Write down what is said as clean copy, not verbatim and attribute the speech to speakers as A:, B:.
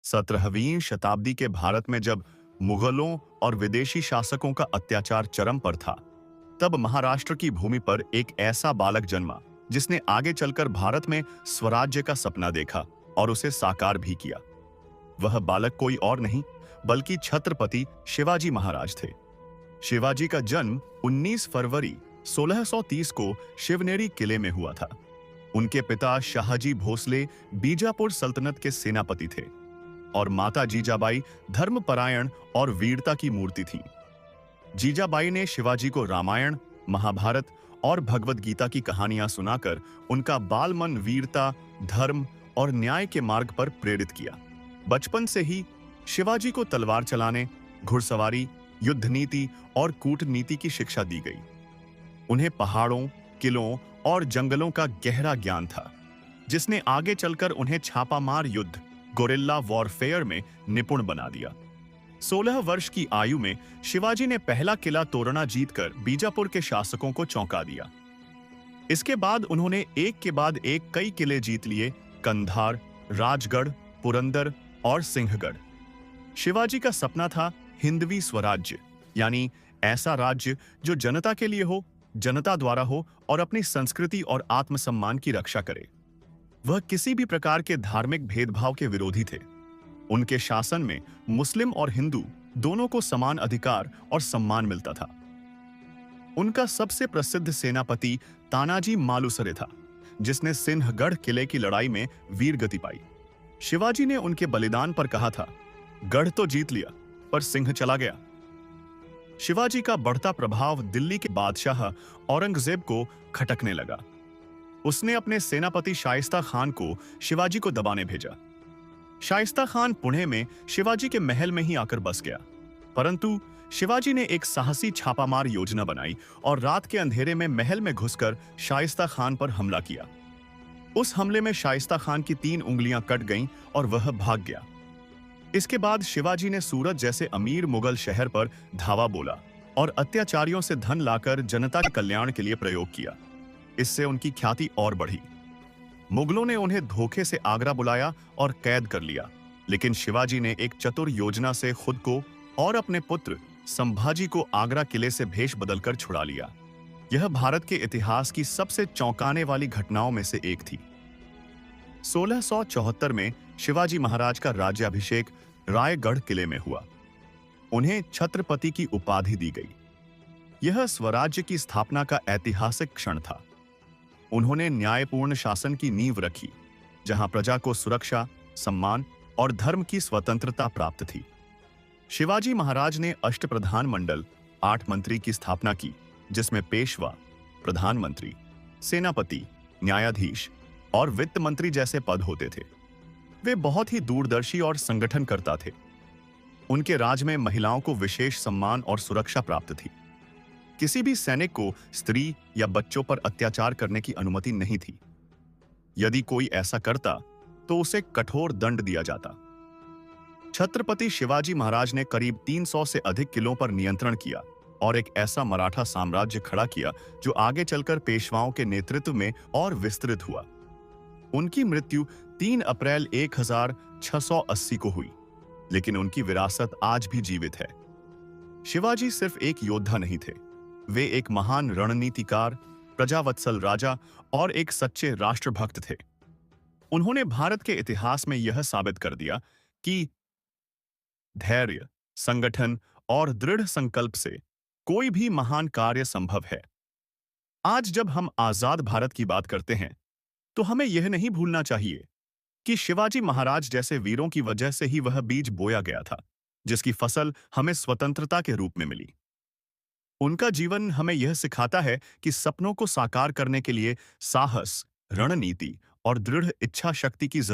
A: 17वीं शताब्दी के भारत में जब मुगलों और विदेशी शासकों का अत्याचार चरम पर था, तब महाराष्ट्र की भूमि पर एक ऐसा बालक जन्मा जिसने आगे चलकर भारत में स्वराज्य का सपना देखा और उसे साकार भी किया। वह बालक कोई और नहीं बल्कि छत्रपति शिवाजी महाराज थे। शिवाजी का जन्म 19 फरवरी 1630 को शिवनेरी किले में हुआ था। उनके पिता शाहजी भोसले बीजापुर सल्तनत के सेनापति थे और माता जीजाबाई धर्मपरायण और वीरता की मूर्ति थी। जीजाबाई ने शिवाजी को रामायण, महाभारत और भगवद गीता की कहानियां सुनाकर उनका बाल मन वीरता, धर्म और न्याय के मार्ग पर प्रेरित किया। बचपन से ही शिवाजी को तलवार चलाने, घुड़सवारी, युद्ध नीति और कूटनीति की शिक्षा दी गई। उन्हें पहाड़ों, किलों और जंगलों का गहरा ज्ञान था, जिसने आगे चलकर उन्हें छापामार युद्ध, गोरिल्ला वॉरफेयर में निपुण बना दिया। 16 वर्ष की आयु में शिवाजी ने पहला किला तोरणा जीतकर बीजापुर के शासकों को चौंका दिया। इसके बाद उन्होंने एक के बाद एक कई किले जीत लिए: कंधार, राजगढ़, पुरंदर और सिंहगढ़। शिवाजी का सपना था हिंदवी स्वराज्य, यानी ऐसा राज्य जो जनता के लिए हो, जनता द्वारा हो और अपनी संस्कृति और आत्मसम्मान की रक्षा करे। वह किसी भी प्रकार के धार्मिक भेदभाव के विरोधी थे। उनके शासन में मुस्लिम और हिंदू दोनों को समान अधिकार और सम्मान मिलता था। उनका सबसे प्रसिद्ध सेनापति तानाजी मालुसरे था, जिसने सिंहगढ़ किले की लड़ाई में वीर गति पाई। शिवाजी ने उनके बलिदान पर कहा था, गढ़ तो जीत लिया पर सिंह चला गया। शिवाजी का बढ़ता प्रभाव दिल्ली के बादशाह औरंगजेब को खटकने लगा। उसने अपने सेनापति शाइस्ता खान को शिवाजी को दबाने भेजा। शाइस्ता खान पुणे में शिवाजी के महल में ही आकर बस गया, परंतु शिवाजी ने एक साहसी छापामार योजना बनाई और रात के अंधेरे में महल में घुसकर शाइस्ता खान पर हमला किया। उस हमले में शाइस्ता खान की 3 उंगलियां कट गईं और वह भाग गया। इसके बाद शिवाजी ने सूरत जैसे अमीर मुगल शहर पर धावा बोला और अत्याचारियों से धन लाकर जनता के कल्याण के लिए प्रयोग किया। इससे उनकी ख्याति और बढ़ी। मुगलों ने उन्हें धोखे से आगरा बुलाया और कैद कर लिया, लेकिन शिवाजी ने एक चतुर योजना से खुद को और अपने पुत्र संभाजी को आगरा किले से भेष बदलकर छुड़ा लिया। यह भारत के इतिहास की सबसे चौंकाने वाली घटनाओं में से एक थी। 1674 में शिवाजी महाराज का राज्याभिषेक रायगढ़ किले में हुआ। उन्हें छत्रपति की उपाधि दी गई। यह स्वराज्य की स्थापना का ऐतिहासिक क्षण था। उन्होंने न्यायपूर्ण शासन की नींव रखी, जहां प्रजा को सुरक्षा, सम्मान और धर्म की स्वतंत्रता प्राप्त थी। शिवाजी महाराज ने अष्टप्रधान मंडल 8 मंत्री की स्थापना की, जिसमें पेशवा, प्रधानमंत्री, सेनापति, न्यायाधीश और वित्त मंत्री जैसे पद होते थे। वे बहुत ही दूरदर्शी और संगठनकर्ता थे। उनके राज में महिलाओं को विशेष सम्मान और सुरक्षा प्राप्त थी। किसी भी सैनिक को स्त्री या बच्चों पर अत्याचार करने की अनुमति नहीं थी। यदि कोई ऐसा करता तो उसे कठोर दंड दिया जाता। छत्रपति शिवाजी महाराज ने करीब 300 से अधिक किलों पर नियंत्रण किया और एक ऐसा मराठा साम्राज्य खड़ा किया जो आगे चलकर पेशवाओं के नेतृत्व में और विस्तृत हुआ। उनकी मृत्यु 3 अप्रैल 1680 को हुई, लेकिन उनकी विरासत आज भी जीवित है। शिवाजी सिर्फ एक योद्धा नहीं थे, वे एक महान रणनीतिकार, प्रजावत्सल राजा और एक सच्चे राष्ट्रभक्त थे। उन्होंने भारत के इतिहास में यह साबित कर दिया कि धैर्य, संगठन और दृढ़ संकल्प से कोई भी महान कार्य संभव है। आज जब हम आजाद भारत की बात करते हैं, तो हमें यह नहीं भूलना चाहिए कि शिवाजी महाराज जैसे वीरों की वजह से ही वह बीज बोया गया था, जिसकी फसल हमें स्वतंत्रता के रूप में मिली। उनका जीवन हमें यह सिखाता है कि सपनों को साकार करने के लिए साहस, रणनीति और दृढ़ इच्छा शक्ति की जरूरत